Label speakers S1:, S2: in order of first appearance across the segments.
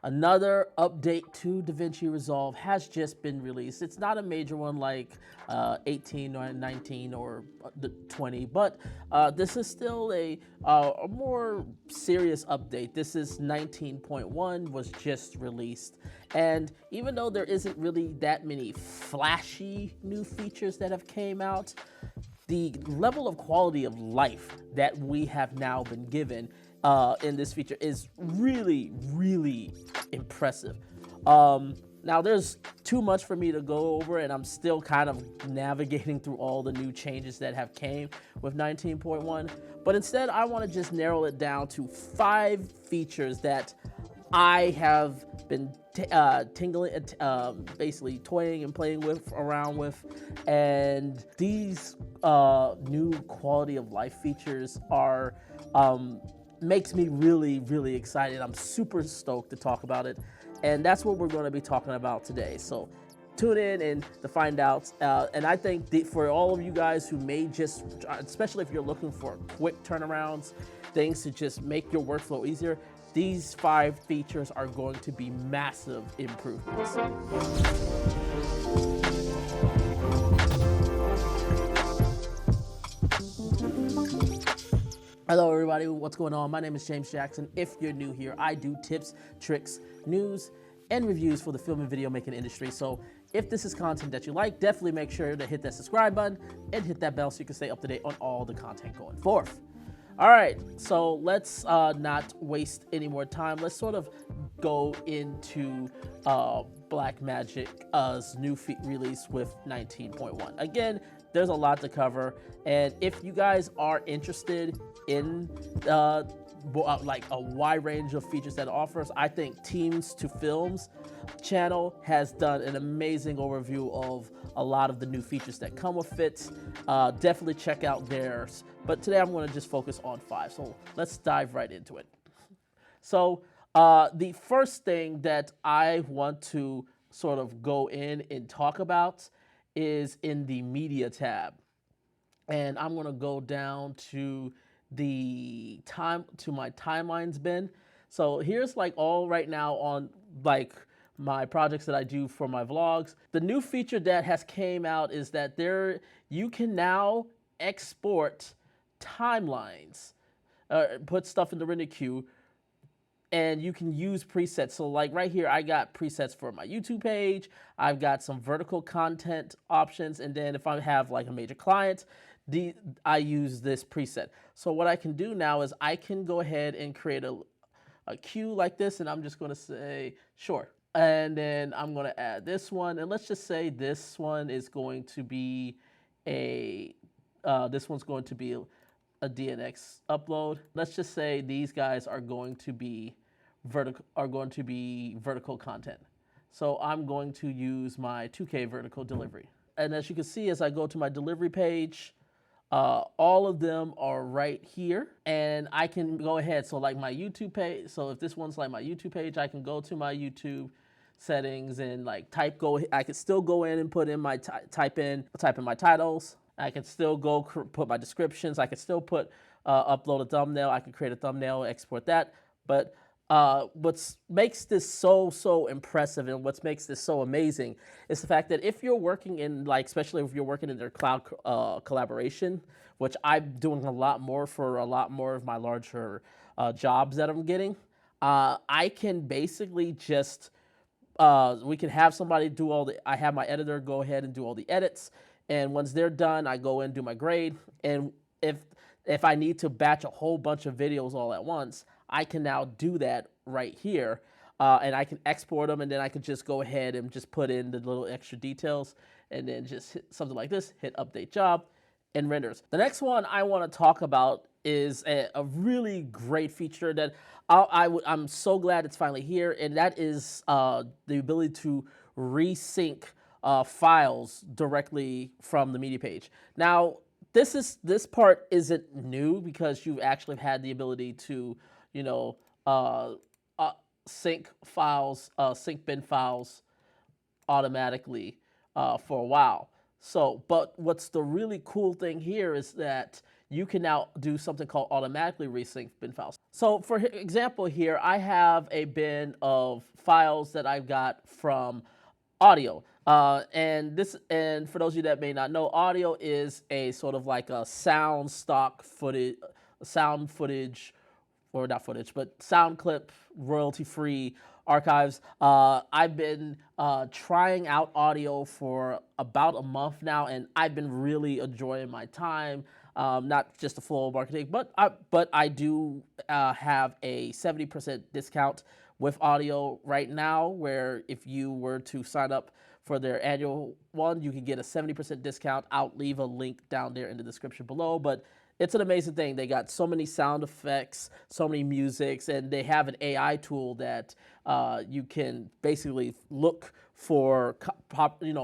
S1: Another update to Davinci Resolve has just been released. It's not a major one like 18 or 19 or the 20, but this is still a more serious update. This is 19.1, was just released. And even though there isn't really that many flashy new features that have came out, the level of quality of life that we have now been given in this feature is really, really impressive. Now, there's too much for me to go over, and I'm still kind of navigating through all the new changes that have came with 19.1. But instead, I want to just narrow it down to 5 features that I have been basically toying and playing with, around with, and these new quality of life features are makes me really, really excited. I'm super stoked to talk about it, and that's what we're going to be talking about today. So tune in and to find out. And I think for all of you guys who may just, especially if you're looking for quick turnarounds, things to just make your workflow easier, these 5 features are going to be massive improvements. Hello everybody, what's going on? My name is James Jackson. If you're new here, I do tips, tricks, news, and reviews for the film and video making industry. So if this is content that you like, definitely make sure to hit that subscribe button and hit that bell so you can stay up to date on all the content going forth. All right, so let's not waste any more time. Let's sort of go into Blackmagic's new release with 19.1. Again, there's a lot to cover, and if you guys are interested in like a wide range of features that it offers, I think Teams to Films channel has done an amazing overview of a lot of the new features that come with it. Definitely check out theirs. But today I'm going to just focus on 5. So let's dive right into it. So the first thing that I want to sort of go in and talk about is in the media tab. And I'm going to go down to my timelines bin. So here's like all right now on like my projects that I do for my vlogs. The new feature that has came out is that you can now export timelines, put stuff in the render queue, and you can use presets. So like right here, I got presets for my YouTube page. I've got some vertical content options. And then if I have like a major client, I use this preset. So what I can do now is I can go ahead and create a queue like this. And I'm just going to say, sure. And then I'm going to add this one. And let's just say this one is going to be this one's going to be a DNX upload. Let's just say these guys are going to be vertical content. So I'm going to use my 2K vertical delivery. And as you can see, as I go to my delivery page, all of them are right here, and I can go ahead. So like my YouTube page, so if this one's like my YouTube page, I can go to my YouTube settings and like I could still go in and put in my type in my titles. I can still go put my descriptions. I can still upload a thumbnail. I can create a thumbnail, export that. But what makes this so impressive and what makes this so amazing is the fact that if you're working in especially if you're working in their cloud collaboration, which I'm doing a lot more for a lot more of my larger jobs that I'm getting, I can basically just we can have somebody do I have my editor go ahead and do all the edits. And once they're done, I go in and do my grade. And if I need to batch a whole bunch of videos all at once, I can now do that right here. And I can export them, and then I can just go ahead and just put in the little extra details, and then just hit something like this, hit update job, and renders. The next one I want to talk about is a really great feature that I'm so glad it's finally here, and that is the ability to resync files directly from the media page. Now, this part isn't new because you've actually had the ability to, sync bin files automatically for a while. So, but what's the really cool thing here is that you can now do something called automatically resync bin files. So for example here, I have a bin of files that I've got from audio. And for those of you that may not know, audio is a sort of like a sound footage, or not footage, but sound clip, royalty-free archives. I've been trying out audio for about a month now, and I've been really enjoying my time. Not just the full marketing, but I do have a 70% discount with audio right now, where if you were to sign up for their annual one, you can get a 70% discount. I'll leave a link down there in the description below, but it's an amazing thing. They got so many sound effects, so many musics, and they have an AI tool that you can basically look for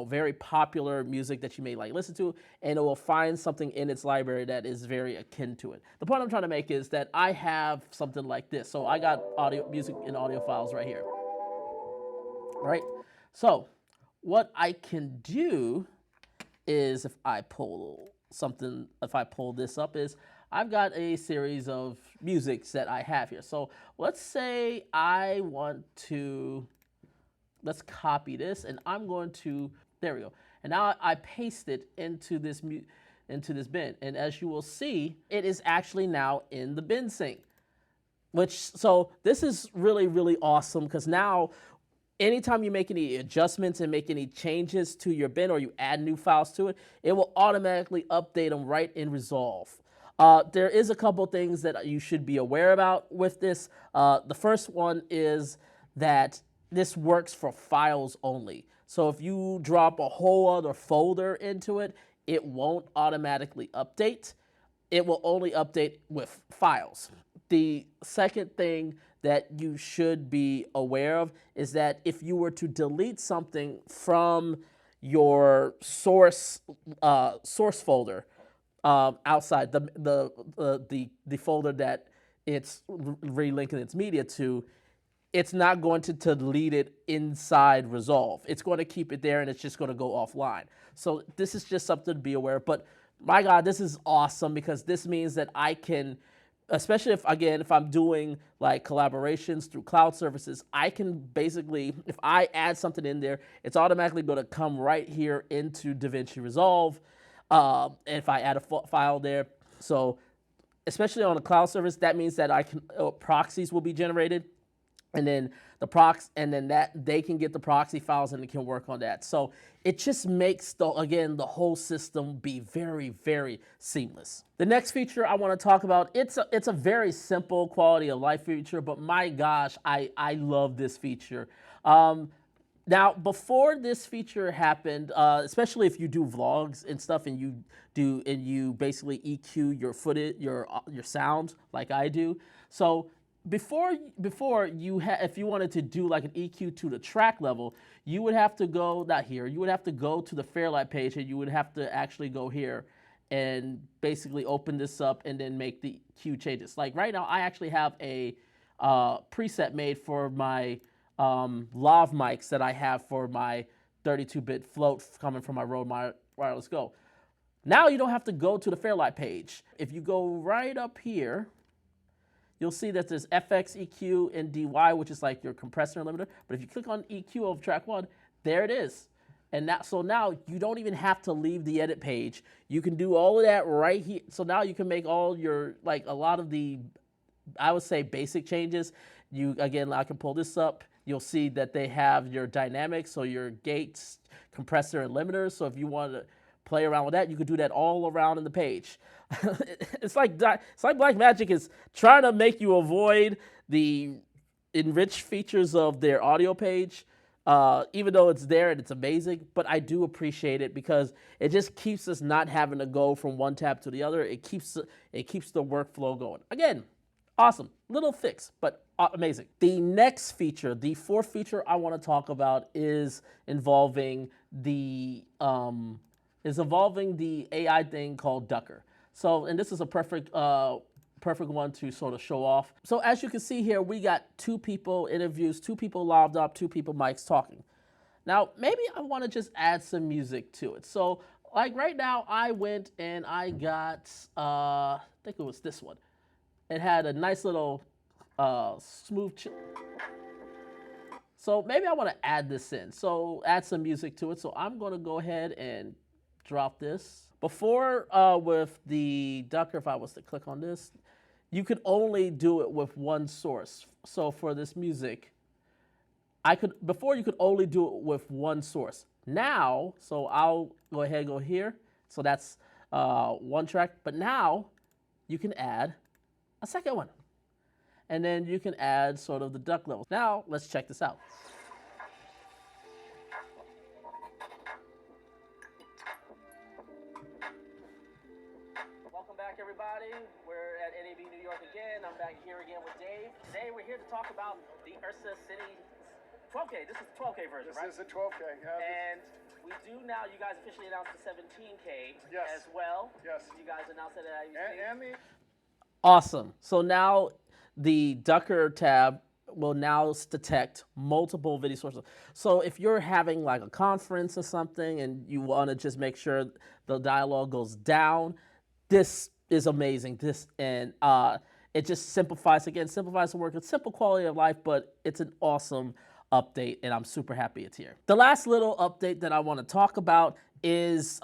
S1: very popular music that you may like listen to, and it will find something in its library that is very akin to it. The point I'm trying to make is that I have something like this. So I got music and audio files right here, right? So what I can do is, if I pull this up, is I've got a series of musics that I have here. So let's say I want to, let's copy this, and I'm going to, there we go. And now I paste it into this bin. And as you will see, it is actually now in the bin sync. So this is really, really awesome, because now anytime you make any adjustments and make any changes to your bin, or you add new files to it, it will automatically update them right in Resolve. There is a couple things that you should be aware about with this. The first one is that this works for files only. So if you drop a whole other folder into it, it won't automatically update. It will only update with files. The second thing that you should be aware of is that if you were to delete something from your source folder outside the folder that it's relinking its media to, it's not going to delete it inside Resolve. It's going to keep it there, and it's just going to go offline. So this is just something to be aware of. But my God, this is awesome, because this means that I can, especially if I'm doing like collaborations through cloud services, I can basically, if I add something in there, it's automatically going to come right here into Davinci Resolve. And if I add a file there, so especially on a cloud service, that means that proxies will be generated, and then that they can get the proxy files and it can work on that. So it just makes the whole system be very, very seamless. The next feature I want to talk about, it's a very simple quality of life feature, but my gosh, I love this feature. Now, before this feature happened, especially if you do vlogs and stuff, and you basically EQ your footage, your sound, like I do. So before if you wanted to do like an EQ to the track level, you would have to go, not here, you would have to go to the Fairlight page, and you would have to actually go here and basically open this up and then make the EQ changes. Like right now, I actually have a preset made for my lav mics that I have for my 32-bit float coming from my Rode Wireless Go. Now you don't have to go to the Fairlight page. If you go right up here, you'll see that there's FX, EQ, and DY, which is like your compressor and limiter. But if you click on EQ of track 1, there it is. And so now you don't even have to leave the edit page. You can do all of that right here. So now you can make all your, like a lot of the, I would say, basic changes. I can pull this up. You'll see that they have your dynamics, so your gates, compressor, and limiters. So if you want to play around with that, you could do that all around in the page. It's like Blackmagic is trying to make you avoid the enriched features of their audio page, even though it's there and it's amazing. But I do appreciate it, because it just keeps us not having to go from one tab to the other. It keeps the workflow going. Again, awesome. Little fix, but amazing. The next feature, the fourth feature I want to talk about, is involving the AI thing called Ducker. So, and this is a perfect one to sort of show off. So as you can see here, we got 2 people interviews, 2 people logged up, 2 people mics talking. Now, maybe I want to just add some music to it. So like right now, I went and I got, I think it was this one. It had a nice little smooth. So maybe I want to add this in. So add some music to it. So I'm going to go ahead and drop this. Before with the Ducker, if I was to click on this, you could only do it with one source. So for this music, before you could only do it with one source. Now, so I'll go ahead and go here. So that's one track. But now you can add a second one. And then you can add sort of the duck levels. Now, let's check this out. Welcome back, everybody. We're at NAB New York again. I'm back here again with Dave. Today, we're here to talk about the Ursa City 12K. This is the 12K version, right?
S2: This is the 12K.
S1: And we do now, you guys officially announced the 17K as well.
S2: Yes.
S1: You guys announced it at
S2: And the...
S1: Awesome. So now the Ducker tab will now detect multiple video sources. So if you're having like a conference or something and you want to just make sure the dialogue goes down, this is amazing. It just simplifies the work. It's simple quality of life, but it's an awesome update, and I'm super happy it's here. The last little update that I want to talk about is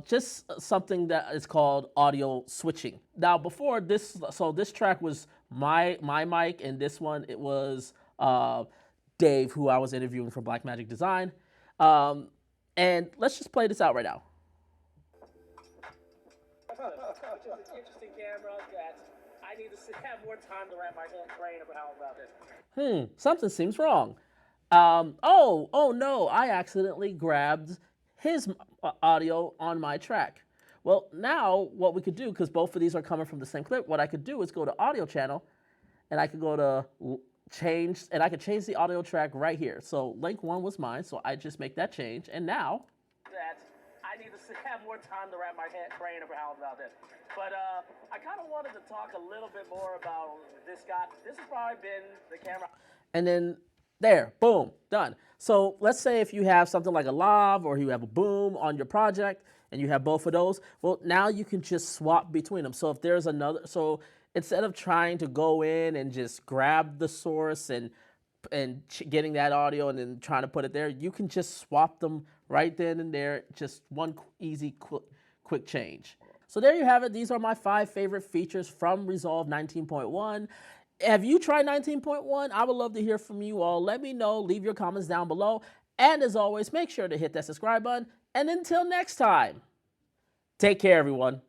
S1: just something that is called audio switching. Now, before this, so this track was my mic, and this one, it was Dave, who I was interviewing for Blackmagic Design. And let's just play this out right now.
S3: Which is an interesting camera that I need to have more time to wrap my brain about this.
S1: Something seems wrong. Oh no, I accidentally grabbed his audio on my track. Well, now what we could do, because both of these are coming from the same clip, what I could do is go to audio channel, and I could go to change, and I could change the audio track right here. So link 1 was mine, so I just make that change, and now
S3: that I need to have more time to wrap my brain about this. But I kind of wanted to talk a little bit more about this guy. This has probably been the camera.
S1: And then there, boom, done. So let's say if you have something like a lav or you have a boom on your project and you have both of those, well, now you can just swap between them. So if there's another, so instead of trying to go in and just grab the source and getting that audio and then trying to put it there, you can just swap them right then and there, just one easy, quick change. So there you have it. These are my 5 favorite features from Resolve 19.1. Have you tried 19.1? I would love to hear from you all. Let me know. Leave your comments down below. And as always, make sure to hit that subscribe button. And until next time, take care, everyone.